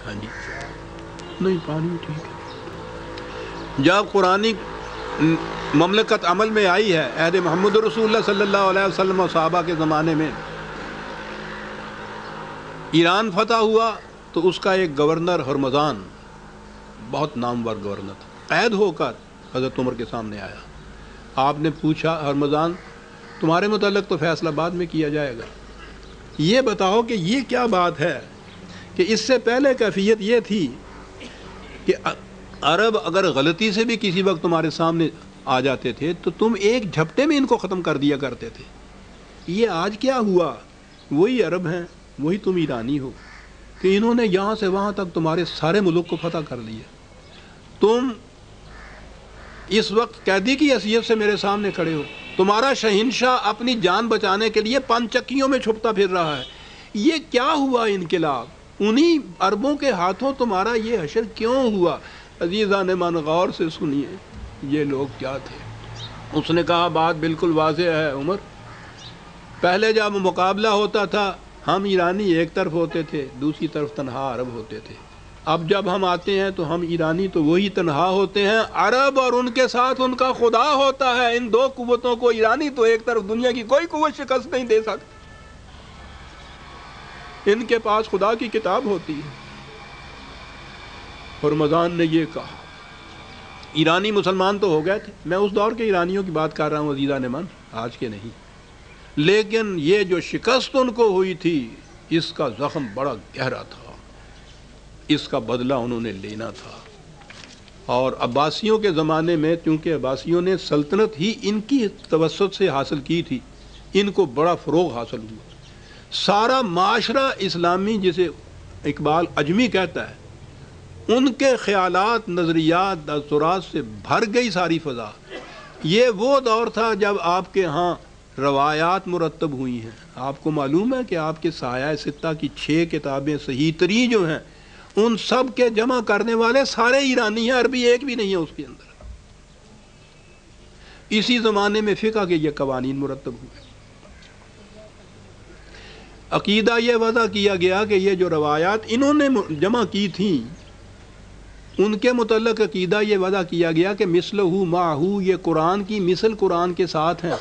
ہاں جی نہیں پانی ٹھیک ہے. جب قرآنی مملکت عمل میں آئی ہے عہد محمد رسول اللہ صلی اللہ علیہ وسلم اور صحابہ کے زمانے میں، ایران فتح ہوا تو اس کا ایک گورنر ہرمزان بہت نامور گورنر تھا، قید ہو کر حضرت عمر کے سامنے آیا. آپ نے پوچھا ہرمزان تمہارے متعلق تو فیصلہ بعد میں کیا جائے گا، یہ بتاؤ کہ یہ کیا بات ہے کہ اس سے پہلے کیفیت یہ تھی کہ عرب اگر غلطی سے بھی کسی وقت تمہارے سامنے آ جاتے تھے تو تم ایک جھپٹے میں ان کو ختم کر دیا کرتے تھے. یہ آج کیا ہوا؟ وہی عرب ہیں، وہی تم ایرانی ہو کہ انہوں نے یہاں سے وہاں تک تمہارے سارے ملک کو فتح کر لیا. تم اس وقت قیدی کی حیثیت سے میرے سامنے کھڑے ہو، تمہارا شہنشاہ اپنی جان بچانے کے لیے پن چکیوں میں چھپتا پھر رہا ہے. یہ کیا ہوا انقلاب؟ انہی عربوں کے ہاتھوں تمہارا یہ حشر کیوں ہوا؟ عزیزان من غور سے سنیے یہ لوگ کیا تھے. اس نے کہا بات بالکل واضح ہے عمر، پہلے جب مقابلہ ہوتا تھا ہم ایرانی ایک طرف ہوتے تھے، دوسری طرف تنہا عرب ہوتے تھے. اب جب ہم آتے ہیں تو ہم ایرانی تو وہی تنہا ہوتے ہیں، عرب اور ان کے ساتھ ان کا خدا ہوتا ہے. ان دو قوتوں کو ایرانی تو ایک طرف، دنیا کی کوئی قوت شکست نہیں دے سکتی. ان کے پاس خدا کی کتاب ہوتی ہے. ہرمزان نے یہ کہا. ایرانی مسلمان تو ہو گئے تھے، میں اس دور کے ایرانیوں کی بات کر رہا ہوں عزیزان من، آج کے نہیں. لیکن یہ جو شکست ان کو ہوئی تھی اس کا زخم بڑا گہرا تھا، اس کا بدلہ انہوں نے لینا تھا. اور عباسیوں کے زمانے میں چونکہ عباسیوں نے سلطنت ہی ان کی توسط سے حاصل کی تھی، ان کو بڑا فروغ حاصل ہوا. سارا معاشرہ اسلامی جسے اقبال اجمی کہتا ہے، ان کے خیالات، نظریات، تاثرات سے بھر گئی ساری فضا. یہ وہ دور تھا جب آپ کے ہاں روایات مرتب ہوئی ہیں. آپ کو معلوم ہے کہ آپ کے سایہ ستہ کی 6 کتابیں صحیح ترین جو ہیں ان سب کے جمع کرنے والے سارے ایرانی ہیں، عربی ایک بھی نہیں ہے اس کے اندر. اسی زمانے میں فقہ کے یہ قوانین مرتب ہوئے. عقیدہ یہ وضع کیا گیا کہ یہ جو روایات انہوں نے جمع کی تھیں ان کے متعلق عقیدہ یہ وضع کیا گیا کہ مثلہ معہو، یہ قرآن کی مثل قرآن کے ساتھ ہیں.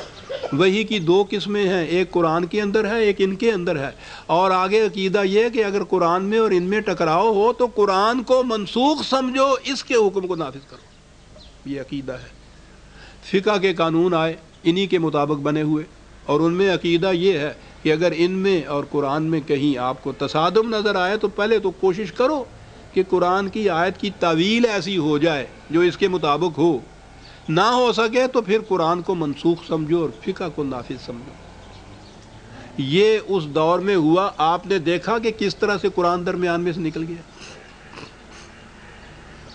وہی کی 2 قسمیں ہیں، ایک قرآن کے اندر ہے، ایک ان کے اندر ہے. اور آگے عقیدہ یہ کہ اگر قرآن میں اور ان میں ٹکراؤ ہو تو قرآن کو منسوخ سمجھو، اس کے حکم کو نافذ کرو. یہ عقیدہ ہے. فقہ کے قانون آئے انہی کے مطابق بنے ہوئے، اور ان میں عقیدہ یہ ہے کہ اگر ان میں اور قرآن میں کہیں آپ کو تصادم نظر آئے تو پہلے تو کوشش کرو کہ قرآن کی آیت کی تعویل ایسی ہو جائے جو اس کے مطابق ہو. نہ ہو سکے تو پھر قرآن کو منسوخ سمجھو اور فقہ کو نافذ سمجھو. یہ اس دور میں ہوا. آپ نے دیکھا کہ کس طرح سے قرآن درمیان میں سے نکل گیا.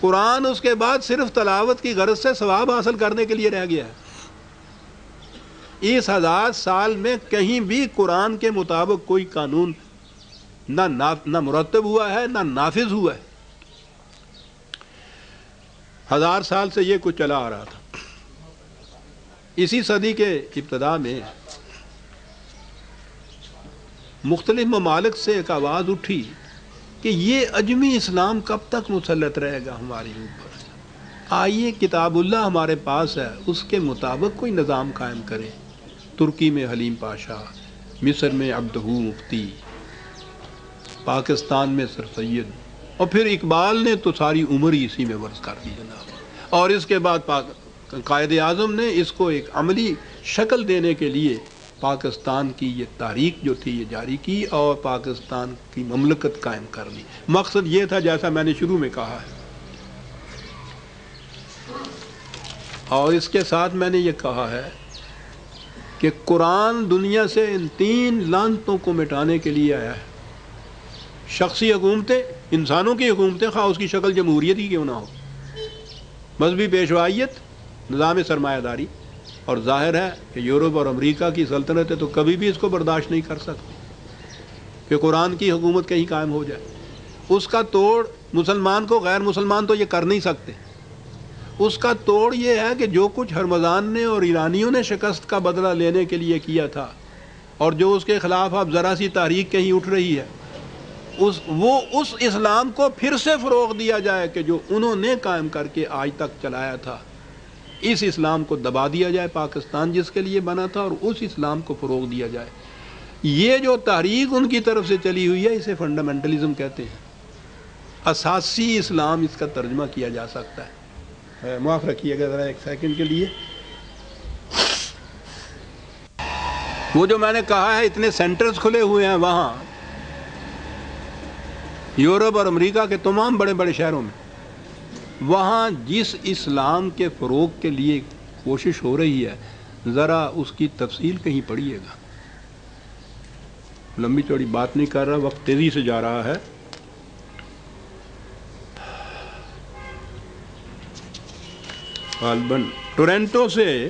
قرآن اس کے بعد صرف تلاوت کی غرض سے ثواب حاصل کرنے کے لیے رہ گیا ہے. اس 1000 سال میں کہیں بھی قرآن کے مطابق کوئی قانون نہ مرتب ہوا ہے نہ نافذ ہوا ہے. 1000 سال سے یہ کچھ چلا آ رہا تھا. اسی صدی کے ابتدا میں مختلف ممالک سے ایک آواز اٹھی کہ یہ اجمی اسلام کب تک مسلط رہے گا ہمارے اوپر. آئیے کتاب اللہ ہمارے پاس ہے، اس کے مطابق کوئی نظام قائم کرے. ترکی میں حلیم پاشا، مصر میں عبدہ مفتی، پاکستان میں سر سید، اور پھر اقبال نے تو ساری عمر ہی اسی میں ورز کر دی جناب. اور اس کے بعد قائد اعظم نے اس کو ایک عملی شکل دینے کے لیے پاکستان کی یہ تاریخ جو تھی یہ جاری کی اور پاکستان کی مملکت قائم کر لی. مقصد یہ تھا جیسا میں نے شروع میں کہا ہے. اور اس کے ساتھ میں نے یہ کہا ہے کہ قرآن دنیا سے ان 3 لعنتوں کو مٹانے کے لیے آیا ہے. شخصی حکومتیں، انسانوں کی حکومتیں، خواہ اس کی شکل جمہوریت ہی کیوں نہ ہو، مذہبی پیشوائیت، نظام سرمایہ داری. اور ظاہر ہے کہ یورپ اور امریکہ کی سلطنتیں تو کبھی بھی اس کو برداشت نہیں کر سکتی کہ قرآن کی حکومت کہیں قائم ہو جائے. اس کا توڑ مسلمان کو، غیر مسلمان تو یہ کر نہیں سکتے. اس کا توڑ یہ ہے کہ جو کچھ ہرمزان نے اور ایرانیوں نے شکست کا بدلہ لینے کے لیے کیا تھا، اور جو اس کے خلاف اب ذرا سی تحریک کہیں اٹھ رہی ہے، اس اسلام کو پھر سے فروغ دیا جائے کہ جو انہوں نے قائم کر کے آج تک چلایا تھا، اس اسلام کو دبا دیا جائے، پاکستان جس کے لیے بنا تھا، اور اس اسلام کو فروغ دیا جائے۔ یہ جو تحریک ان کی طرف سے چلی ہوئی ہے، اسے فنڈامنٹلزم کہتے ہیں۔ اساسی اسلام اس کا ترجمہ کیا جا سکتا ہے۔ معاف رکھیے گا ذرا ایک سیکنڈ کے لیے۔ وہ جو میں نے کہا ہے اتنے سینٹرز کھلے ہوئے ہیں وہاں، یورپ اور امریکہ کے تمام بڑے بڑے شہروں میں، وہاں جس اسلام کے فروغ کے لیے کوشش ہو رہی ہے، ذرا اس کی تفصیل کہیں پڑھیے گا۔ لمبی چوڑی بات نہیں کر رہا، وقت تیزی سے جا رہا ہے۔ غالباً ٹورنٹو سے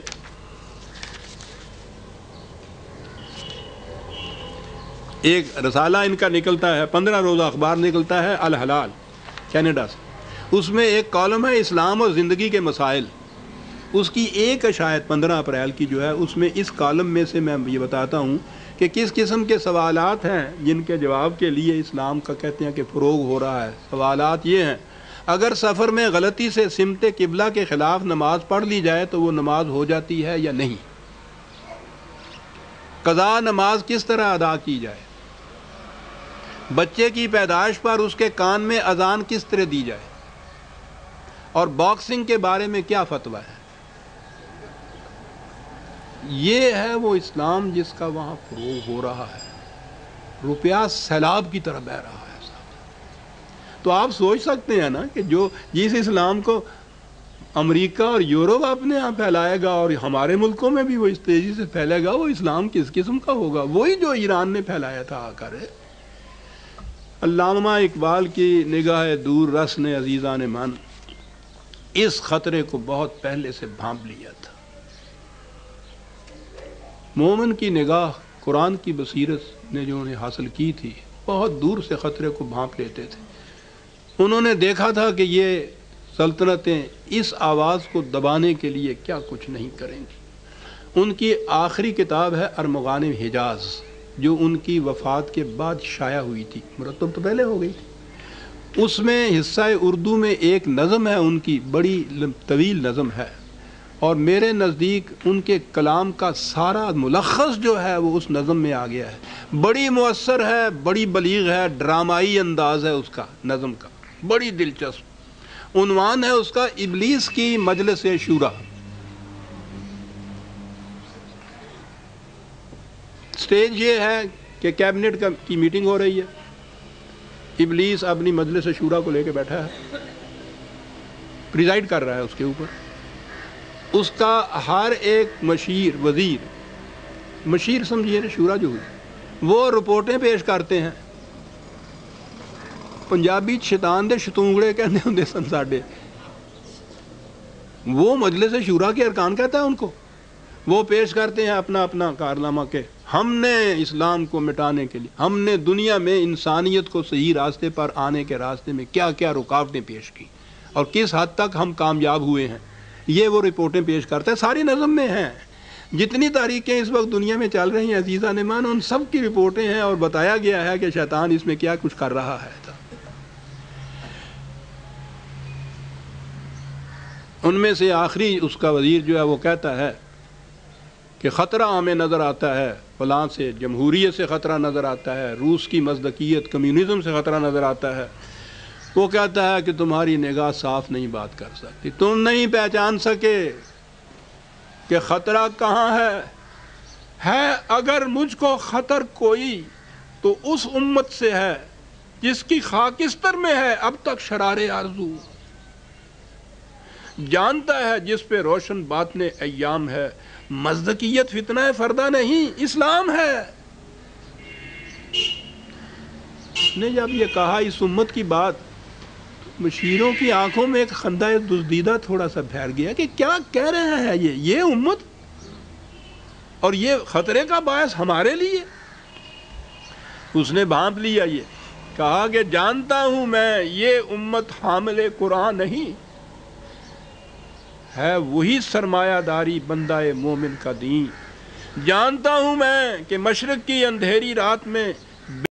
ایک رسالہ ان کا نکلتا ہے، 15 روزہ اخبار نکلتا ہے، الحلال، کینیڈا سے۔ اس میں ایک کالم ہے اسلام اور زندگی کے مسائل۔ اس کی ایک اشاعت 15 اپریل کی جو ہے، اس میں اس کالم میں سے میں یہ بتاتا ہوں کہ کس قسم کے سوالات ہیں جن کے جواب کے لیے اسلام کا کہتے ہیں کہ فروغ ہو رہا ہے۔ سوالات یہ ہیں: اگر سفر میں غلطی سے سمت قبلہ کے خلاف نماز پڑھ لی جائے تو وہ نماز ہو جاتی ہے یا نہیں؟ قضا نماز کس طرح ادا کی جائے؟ بچے کی پیدائش پر اس کے کان میں اذان کس طرح دی جائے؟ اور باکسنگ کے بارے میں کیا فتویٰ ہے؟ یہ ہے وہ اسلام جس کا وہاں فروغ ہو رہا ہے۔ روپیہ سیلاب کی طرح بہہ رہا ہے۔ تو آپ سوچ سکتے ہیں نا کہ جس اسلام کو امریکہ اور یورپ اپنے یہاں پھیلائے گا اور ہمارے ملکوں میں بھی وہ اس تیزی سے پھیلے گا، وہ اسلام کس قسم کا ہوگا؟ وہی جو ایران نے پھیلایا تھا آ کر۔ علامہ اقبال کی نگاہ دور رس نے عزیزان من اس خطرے کو بہت پہلے سے بھانپ لیا تھا۔ مومن کی نگاہ قرآن کی بصیرت نے جو انہیں حاصل کی تھی، بہت دور سے خطرے کو بھانپ لیتے تھے۔ انہوں نے دیکھا تھا کہ یہ سلطنتیں اس آواز کو دبانے کے لیے کیا کچھ نہیں کریں گی۔ ان کی آخری کتاب ہے ارمغان حجاز، جو ان کی وفات کے بعد شائع ہوئی تھی، مرتب تو پہلے ہو گئی تھی۔ اس میں حصہ اردو میں ایک نظم ہے، ان کی بڑی طویل نظم ہے، اور میرے نزدیک ان کے کلام کا سارا ملخص جو ہے وہ اس نظم میں آ گیا ہے۔ بڑی مؤثر ہے، بڑی بلیغ ہے، ڈرامائی انداز ہے اس کا، نظم کا بڑی دلچسپ۔ عنوان ہے اس کا ابلیس کی مجلس شورا۔ سٹیج یہ ہے کہ کیبنٹ کی میٹنگ ہو رہی ہے، ابلیس اپنی مجلس شورا کو لے کے بیٹھا ہے، پریزائڈ کر رہا ہے اس کے اوپر۔ اس کا ہر ایک مشیر، وزیر، مشیر سمجھیے نا، شورا جو ہوئی، وہ رپورٹیں پیش کرتے ہیں۔ پنجابی شیطان دے شتونگڑے کہنے ہوندے سن ساڈے، وہ مجلس شورا کے ارکان کہتا ہے ان کو۔ وہ پیش کرتے ہیں اپنا اپنا کارنامہ کہ ہم نے اسلام کو مٹانے کے لیے، ہم نے دنیا میں انسانیت کو صحیح راستے پر آنے کے راستے میں کیا کیا رکاوٹیں پیش کی اور کس حد تک ہم کامیاب ہوئے ہیں، یہ وہ رپورٹیں پیش کرتا ہے۔ ساری نظم میں ہیں، جتنی تحریکیں اس وقت دنیا میں چل رہی ہیں عزیزان ایمان، ان سب کی رپورٹیں ہیں، اور بتایا گیا ہے کہ شیطان اس میں کیا کچھ کر رہا ہے۔ ان میں سے آخری اس کا وزیر جو ہے وہ کہتا ہے کہ خطرہ ہمیں نظر آتا ہے، فلاں سے، جمہوریت سے خطرہ نظر آتا ہے، روس کی مصداقیت، کمیونزم سے خطرہ نظر آتا ہے۔ وہ کہتا ہے کہ تمہاری نگاہ صاف نہیں بات کر سکتی، تم نہیں پہچان سکے کہ خطرہ کہاں ہے اگر مجھ کو خطر کوئی تو اس امت سے ہے جس کی خاکستر میں ہے اب تک شرار آرزو، جانتا ہے جس پہ روشن باطن ایام ہے، مصداقیت فتنہ فردہ نہیں، اسلام ہے۔ اس نے جب یہ کہا اس امت کی بات، مشیروں کی آنکھوں میں ایک خندہ دزدیدہ تھوڑا سا پھیل گیا کہ کیا کہہ رہے ہیں یہ امت، اور یہ خطرے کا باعث ہمارے لیے۔ اس نے بھانپ لیا، یہ کہا کہ جانتا ہوں میں یہ امت حامل قرآن نہیں ہے، وہی سرمایہ داری بندہ مومن کا دین۔ جانتا ہوں میں کہ مشرق کی اندھیری رات میں